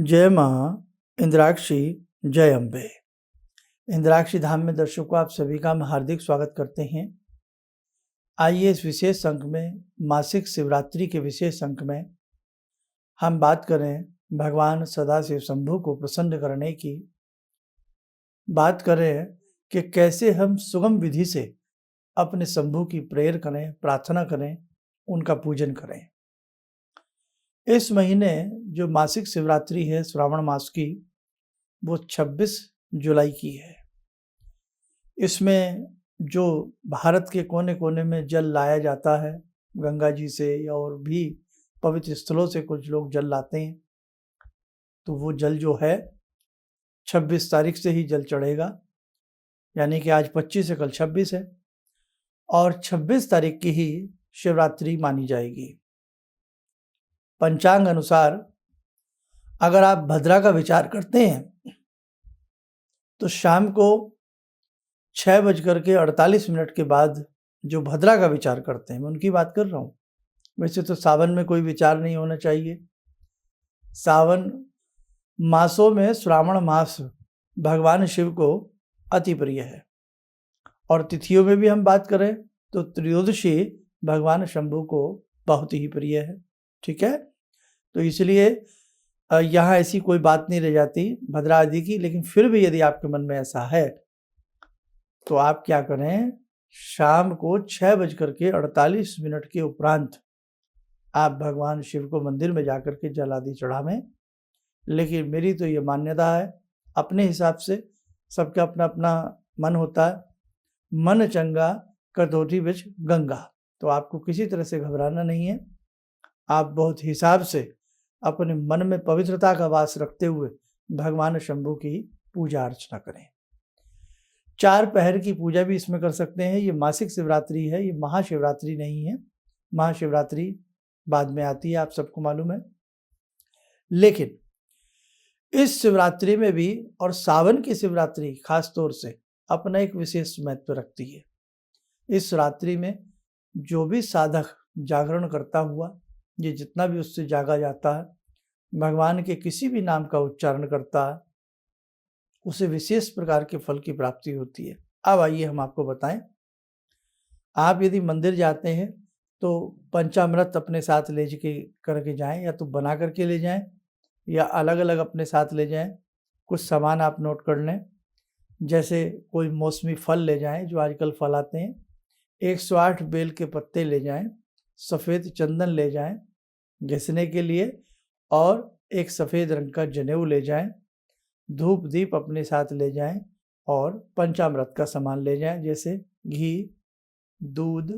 जय माँ इंद्राक्षी, जय अम्बे। इंद्राक्षी धाम में दर्शकों आप सभी का हम हार्दिक स्वागत करते हैं। आइए इस विशेष अंक में, मासिक शिवरात्रि के विशेष अंक में हम बात करें भगवान सदाशिव शंभू को प्रसन्न करने की। बात करें कि कैसे हम सुगम विधि से अपने शंभू की प्रेयर करें, प्रार्थना करें, उनका पूजन करें। इस महीने जो मासिक शिवरात्रि है श्रावण मास की, वो 26 जुलाई की है। इसमें जो भारत के कोने कोने में जल लाया जाता है, गंगा जी से या और भी पवित्र स्थलों से कुछ लोग जल लाते हैं, तो वो जल जो है 26 तारीख से ही जल चढ़ेगा, यानी कि आज 25 है, कल 26 है, और 26 तारीख की ही शिवरात्रि मानी जाएगी। पंचांग अनुसार अगर आप भद्रा का विचार करते हैं तो शाम को 6:48 के बाद जो भद्रा का विचार करते हैं, मैं उनकी बात कर रहा हूँ। वैसे तो सावन में कोई विचार नहीं होना चाहिए। सावन मासों में श्रावण मास भगवान शिव को अति प्रिय है, और तिथियों में भी हम बात करें तो त्रयोदशी भगवान शंभू को बहुत ही प्रिय है। ठीक है, तो इसलिए यहाँ ऐसी कोई बात नहीं रह जाती भद्रा आदि की। लेकिन फिर भी यदि आपके मन में ऐसा है तो आप क्या करें, शाम को 6:48 के उपरांत आप भगवान शिव को मंदिर में जाकर के जल आदि चढ़ावें। लेकिन मेरी तो ये मान्यता है, अपने हिसाब से सबका अपना अपना मन होता है, मन चंगा कसौटी बिच गंगा। तो आपको किसी तरह से घबराना नहीं है। आप बहुत हिसाब से अपने मन में पवित्रता का वास रखते हुए भगवान शंभू की पूजा अर्चना करें। 4 पहर की पूजा भी इसमें कर सकते हैं। ये मासिक शिवरात्रि है, ये महाशिवरात्रि नहीं है। महाशिवरात्रि बाद में आती है, आप सबको मालूम है। लेकिन इस शिवरात्रि में भी, और सावन की शिवरात्रि खास तौर से अपना एक विशेष महत्व रखती है। इस रात्रि में जो भी साधक जागरण करता हुआ, ये जितना भी उससे जागा जाता है, भगवान के किसी भी नाम का उच्चारण करता है, उसे विशेष प्रकार के फल की प्राप्ति होती है। अब आइए हम आपको बताएं। आप यदि मंदिर जाते हैं तो पंचामृत अपने साथ ले करके जाएं, या तो बना करके ले जाएं या अलग अलग अपने साथ ले जाएं। कुछ सामान आप नोट कर लें, जैसे कोई मौसमी फल ले जाएं, जो आजकल फल आते हैं। 108 बेल के पत्ते ले जाएं, सफ़ेद चंदन ले जाएं घिसने के लिए, और एक सफ़ेद रंग का जनेऊ ले जाएं। धूप दीप अपने साथ ले जाएं, और पंचामृत का सामान ले जाएं, जैसे घी, दूध,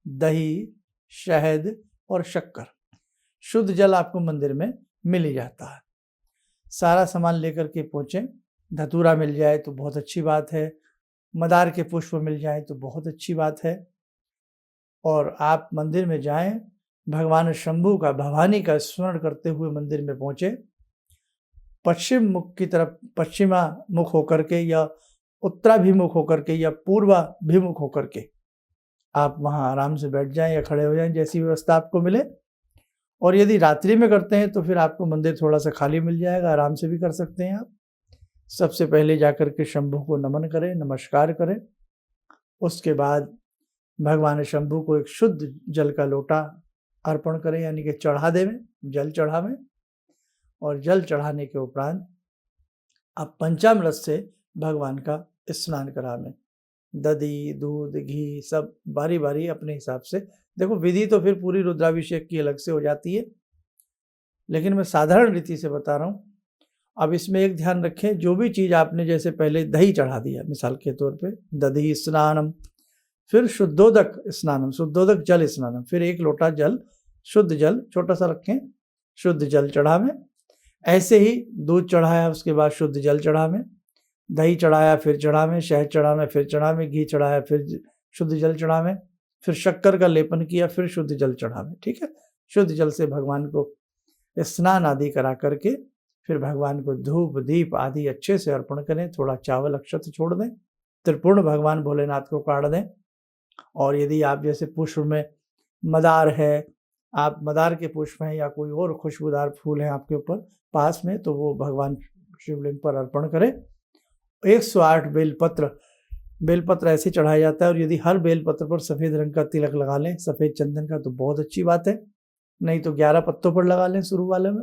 दही, शहद और शक्कर। शुद्ध जल आपको मंदिर में मिल ही जाता है। सारा सामान लेकर के पहुँचें। धतूरा मिल जाए तो बहुत अच्छी बात है, मदार के पुष्प मिल जाए तो बहुत अच्छी बात है। और आप मंदिर में जाएं, भगवान शंभू का, भवानी का स्मरण करते हुए मंदिर में पहुँचे। पश्चिम मुख की तरफ, पश्चिमा मुख होकर के या उत्तराभिमुख होकर के या पूर्वाभिमुख होकर के आप वहाँ आराम से बैठ जाएं या खड़े हो जाएं, जैसी व्यवस्था आपको मिले। और यदि रात्रि में करते हैं तो फिर आपको मंदिर थोड़ा सा खाली मिल जाएगा, आराम से भी कर सकते हैं आप। सबसे पहले जाकर के शंभू को नमन करें, नमस्कार करें। उसके बाद भगवान शंभू को एक शुद्ध जल का लोटा अर्पण करें, यानी कि चढ़ा देवें, जल चढ़ावें। और जल चढ़ाने के उपरांत आप पंचामृत से भगवान का स्नान करावें। दधी, दूध, घी सब बारी बारी अपने हिसाब से। देखो, विधि तो फिर पूरी रुद्राभिषेक की अलग से हो जाती है, लेकिन मैं साधारण रीति से बता रहा हूँ। अब इसमें एक ध्यान रखें, जो भी चीज़ आपने, जैसे पहले दही चढ़ा दिया मिसाल के तौर पे, दधी स्नानम, फिर शुद्धोदक स्नानम, शुद्धोदक जल स्नानम, फिर 1 लोटा जल, शुद्ध जल छोटा सा रखें, शुद्ध जल चढ़ावें। ऐसे ही दूध चढ़ाया, उसके बाद शुद्ध जल चढ़ावें, दही चढ़ाया फिर चढ़ावें, शहद चढ़ावें फिर चढ़ावें, घी चढ़ाया फिर शुद्ध जल चढ़ावें, फिर शक्कर का लेपन किया, फिर शुद्ध जल चढ़ावें। ठीक है, शुद्ध जल से भगवान को स्नान आदि करा करके फिर भगवान को धूप दीप आदि अच्छे से अर्पण करें। थोड़ा चावल अक्षत छोड़ दें, त्रिपुर्ण भगवान भोलेनाथ को काढ़ दें। और यदि आप जैसे पुष्प में मदार है, आप मदार के पुष्प हैं या कोई और खुशबूदार फूल हैं आपके ऊपर पास में, तो वो भगवान शिवलिंग पर अर्पण करें। 108 बेलपत्र ऐसे चढ़ाया जाता है, और यदि हर बेलपत्र पर सफ़ेद रंग का तिलक लगा लें, सफ़ेद चंदन का, तो बहुत अच्छी बात है। नहीं तो 11 पत्तों पर लगा लें शुरू वाले में।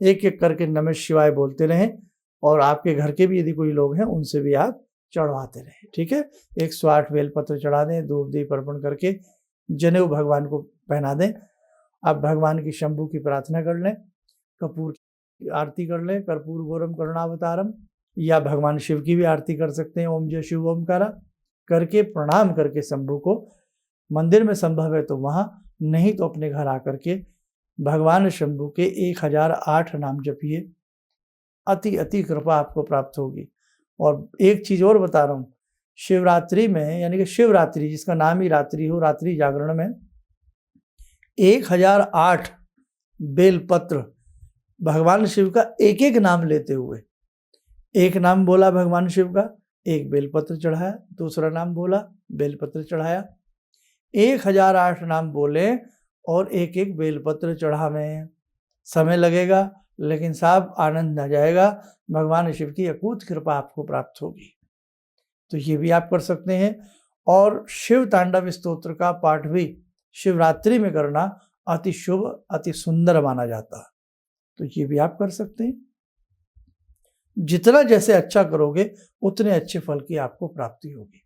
एक एक करके नमः शिवाय बोलते रहें, और आपके घर के भी यदि कोई लोग हैं उनसे भी आप चढ़वाते रहें, ठीक है। 108 बेलपत्र चढ़ा दें, धूप दीप अर्पण करके जनेऊ भगवान को पहना दें। आप भगवान की शंभू की प्रार्थना कर लें, कपूर की आरती कर लें, कर्पूर गौरम करुणावतारम, या भगवान शिव की भी आरती कर सकते हैं, ओम जय शिव ओमकारा करके प्रणाम करके शंभू को। मंदिर में संभव है तो वहाँ, नहीं तो अपने घर आकर के भगवान शंभू के 1008 नाम जपिए, अति अति कृपा आपको प्राप्त होगी। और एक चीज़ और बता रहा हूँ, शिवरात्रि में, यानी कि शिवरात्रि जिसका नाम ही रात्रि हो, रात्रि जागरण में 1008 बेलपत्र भगवान शिव का एक एक नाम लेते हुए, एक नाम बोला भगवान शिव का, एक बेलपत्र चढ़ाया, दूसरा नाम बोला, बेलपत्र चढ़ाया, 1008 नाम बोले और एक एक बेलपत्र चढ़ावें। समय लगेगा लेकिन साहब आनंद आ जाएगा, भगवान शिव की अकूत कृपा आपको प्राप्त होगी। तो ये भी आप कर सकते हैं। और शिव तांडव स्तोत्र का पाठ भी शिवरात्रि में करना अति शुभ, अति सुंदर माना जाता है, तो ये भी आप कर सकते हैं। जितना जैसे अच्छा करोगे उतने अच्छे फल की आपको प्राप्ति होगी।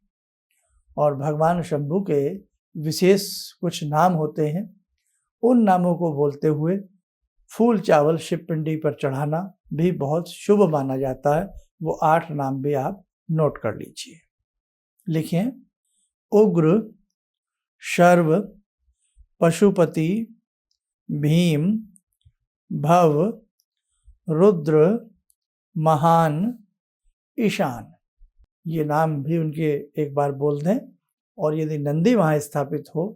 और भगवान शंभू के विशेष कुछ नाम होते हैं, उन नामों को बोलते हुए फूल चावल शिव पिंडी पर चढ़ाना भी बहुत शुभ माना जाता है। वो 8 नाम भी आप नोट कर लीजिए। लिखें: उग्र, शर्व, पशुपति, भीम, भव, रुद्र, महान, ईशान। ये नाम भी उनके एक बार बोल दें। और यदि नंदी वहाँ स्थापित हो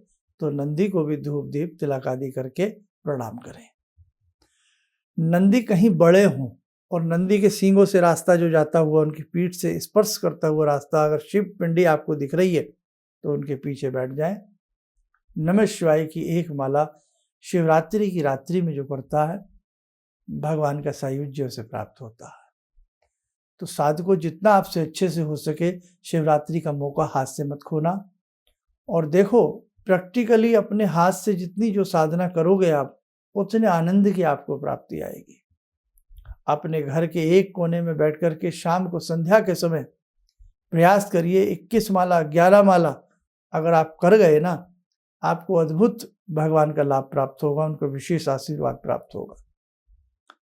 तो नंदी को भी धूप दीप तिलक आदि करके प्रणाम करें। नंदी कहीं बड़े हों और नंदी के सींगों से रास्ता जो जाता हुआ, उनकी पीठ से स्पर्श करता हुआ रास्ता अगर शिव पिंडी आपको दिख रही है तो उनके पीछे बैठ जाएं। नमः शिवाय की एक माला शिवरात्रि की रात्रि में जो करता है, भगवान का सायुज्य उसे प्राप्त होता है। तो साधकों, जितना आपसे अच्छे से हो सके शिवरात्रि का मौका हाथ से मत खोना। और देखो, प्रैक्टिकली अपने हाथ से जितनी जो साधना करोगे आप, उतने आनंद की आपको प्राप्ति आएगी। अपने घर के एक कोने में बैठ कर के शाम को संध्या के समय प्रयास करिए, 21 माला 11 माला अगर आप कर गए ना, आपको अद्भुत भगवान का लाभ प्राप्त होगा, उनको विशेष आशीर्वाद प्राप्त होगा।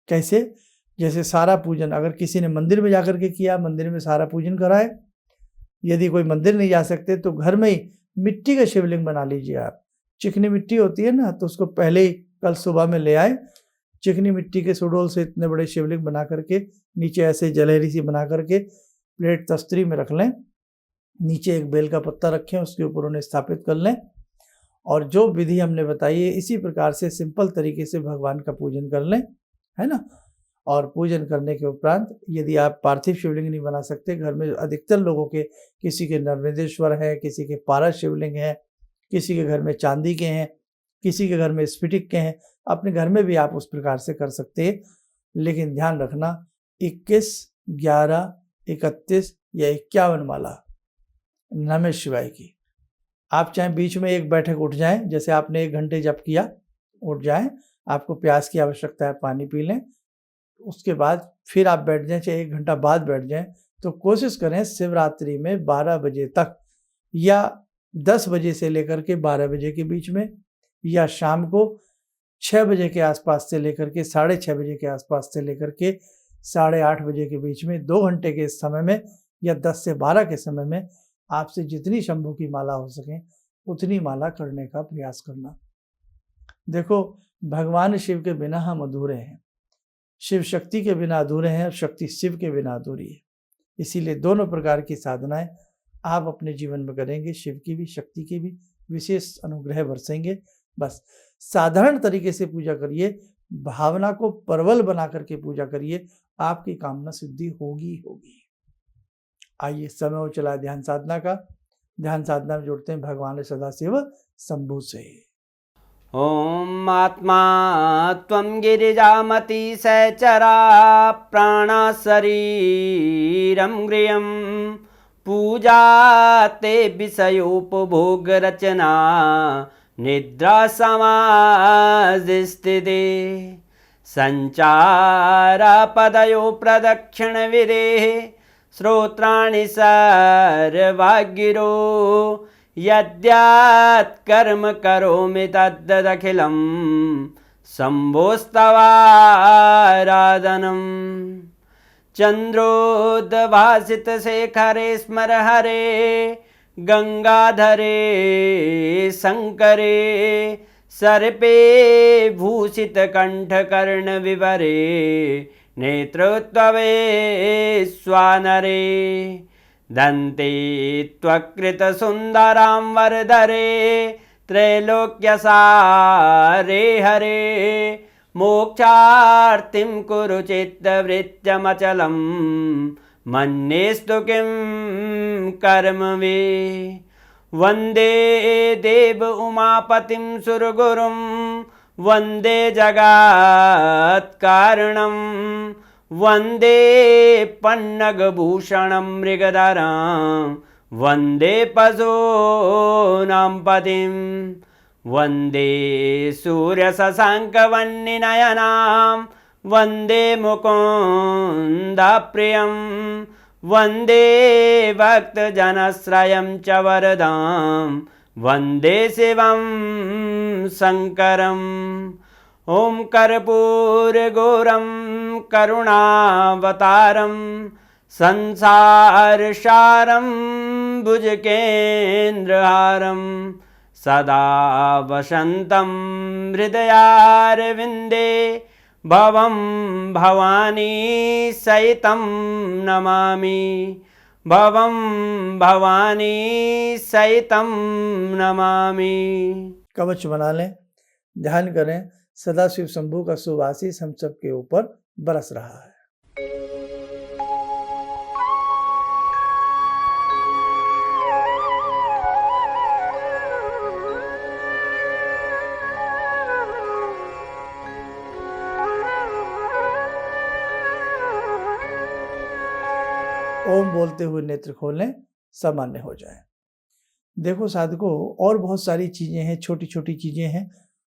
कैसे? जैसे सारा पूजन अगर किसी ने मंदिर में जाकर के किया, मंदिर में सारा पूजन कराए। यदि कोई मंदिर नहीं जा सकते तो घर में ही मिट्टी का शिवलिंग बना लीजिए आप। चिकनी मिट्टी होती है ना, तो उसको पहले ही कल सुबह में ले आए, चिकनी मिट्टी के सुडोल से इतने बड़े शिवलिंग बना करके नीचे ऐसे जलेहरी सी बना करके प्लेट तस्तरी में रख लें, नीचे एक बेल का पत्ता रखें, उसके ऊपर उन्हें स्थापित कर लें। और जो विधि हमने बताई है इसी प्रकार से सिंपल तरीके से भगवान का पूजन कर लें, है ना। और पूजन करने के उपरांत यदि आप पार्थिव शिवलिंग नहीं बना सकते, घर में अधिकतर लोगों के, किसी के नर्मदेश्वर है, किसी के पारस शिवलिंग है, किसी के घर में चांदी के हैं, किसी के घर में स्फटिक के हैं, अपने घर में भी आप उस प्रकार से कर सकते हैं। लेकिन ध्यान रखना, 21, 11, 31 या 51 माला नमः शिवाय की आप चाहे बीच में एक बैठक उठ जाएं, जैसे आपने 1 घंटे जप किया, उठ जाएं, आपको प्यास की आवश्यकता है, पानी पी लें, उसके बाद फिर आप बैठ जाएं, चाहे 1 घंटा बाद बैठ जाएं। तो कोशिश करें शिवरात्रि में 12 बजे तक, या 10 बजे से लेकर के 12 बजे के बीच में, या शाम को 6 बजे के आसपास से लेकर के 6:30 बजे के आसपास से लेकर के 8:30 बजे के बीच में, 2 घंटे के समय में, या 10 से 12 के समय में आपसे जितनी शंभू की माला हो सके उतनी माला करने का प्रयास करना। देखो, भगवान शिव के बिना हम अधूरे हैं, शिव शक्ति के बिना अधूरे हैं, और शक्ति शिव के बिना अधूरी है। इसीलिए दोनों प्रकार की साधनाएं आप अपने जीवन में करेंगे, शिव की भी शक्ति की भी विशेष अनुग्रह बरसेंगे। बस साधारण तरीके से पूजा करिए, भावना को प्रबल बना करके पूजा करिए, आपकी कामना सिद्धि होगी होगी। आइए, समय हो चला ध्यान साधना का। ध्यान साधना में जुड़ते हैं भगवान सदाशिव शंभू से। ॐ आत्मा त्वं गिरिजामति सहचरा प्राणा शरीरं गृहं पूजा ते विषयोपभोगरचना निद्रा समाधिस्थिते संचारपदयो प्रदक्षिणविधेः श्रोत्राणि सर्वागिरो यद्यात् कर्म करोमि तद्दखिलं शम्भोस्तवाराधनम् चन्द्रोद्भासितशेखरे स्मर हरे गंगाधरे शंकरे सर्पे भूषितकण्ठकर्णविवरे नेत्रोत्तवे स्वानरे दन्ते त्वकृतसुन्दरां वरदरे त्रैलोक्यसारे हरे मोक्षार्तिं कुरु चित्तवृत्त्यमचलं मन्येस्तु किं कर्म वे वन्दे देव उमापतिं सुरगुरुं वन्दे जगत्कारणं वन्दे पन्नगभूषणं मृगधरं वन्दे पशूनां पतिं वन्दे सूर्यशशाङ्कवह्निनयनां वन्दे मुकुन्दप्रियं वन्दे भक्तजनश्रयं च वरदां वन्दे शिवं शङ्करम् ॐ कर्पूरगौरं करुणावतारं संसारसारं भुजगेन्द्रहारं सदा वसन्तं हृदयारविन्दे भवं भवानी सहितं नमामि भवं भवानी सहितं नमामि। कवच बना लें, ध्यान करें, सदाशिव शंभू का शुभ आशीष हम सब के ऊपर बरस रहा है। ओम बोलते हुए नेत्र खोलें, सामान्य हो जाए। देखो साधकों, और बहुत सारी चीज़ें हैं, छोटी छोटी चीज़ें हैं,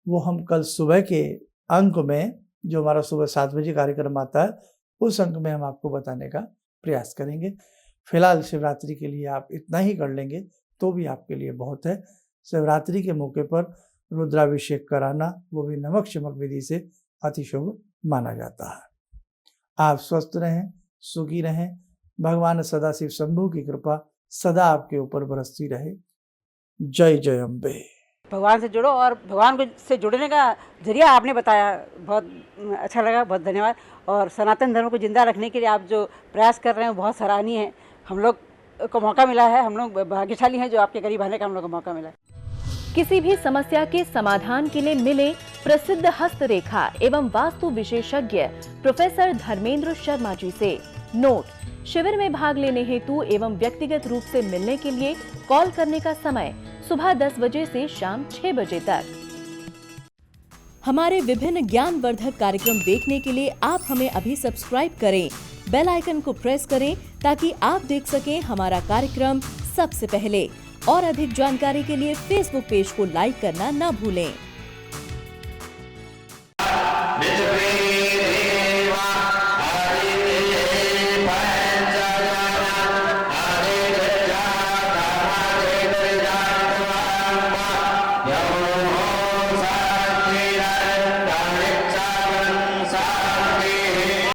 वो हम कल सुबह के अंक में, जो हमारा सुबह 7 बजे कार्यक्रम आता है, उस अंक में हम आपको बताने का प्रयास करेंगे। फिलहाल शिवरात्रि के लिए आप इतना ही कर लेंगे तो भी आपके लिए बहुत है। शिवरात्रि के मौके पर रुद्राभिषेक कराना, वो भी नमक चमक विधि से, अति शुभ माना जाता है। आप स्वस्थ रहें, सुखी रहें, भगवान सदाशिव शंभू की कृपा सदा आपके ऊपर बरसती रहे। जय जय अम्बे। भगवान से जुड़ो, और भगवान से जुड़ने का जरिया आपने बताया, बहुत अच्छा लगा, बहुत धन्यवाद। और सनातन धर्म को जिंदा रखने के लिए आप जो प्रयास कर रहे हैं वो बहुत सराहनीय है। हम लोग को मौका मिला है, हम लोग भाग्यशाली हैं जो आपके करीब आने का हम लोग को मौका मिला है। किसी भी समस्या के समाधान के लिए मिले प्रसिद्ध हस्तरेखा एवं वास्तु विशेषज्ञ प्रोफेसर धर्मेंद्र शर्मा जी से। नोट: शिविर में भाग लेने हेतु एवं व्यक्तिगत रूप से मिलने के लिए कॉल करने का समय सुबह 10 बजे से शाम 6 बजे तक। हमारे विभिन्न ज्ञानवर्धक कार्यक्रम देखने के लिए आप हमें अभी सब्सक्राइब करें, बेल आइकन को प्रेस करें ताकि आप देख सकें हमारा कार्यक्रम सबसे पहले। और अधिक जानकारी के लिए फेसबुक पेज को लाइक करना न भूलें।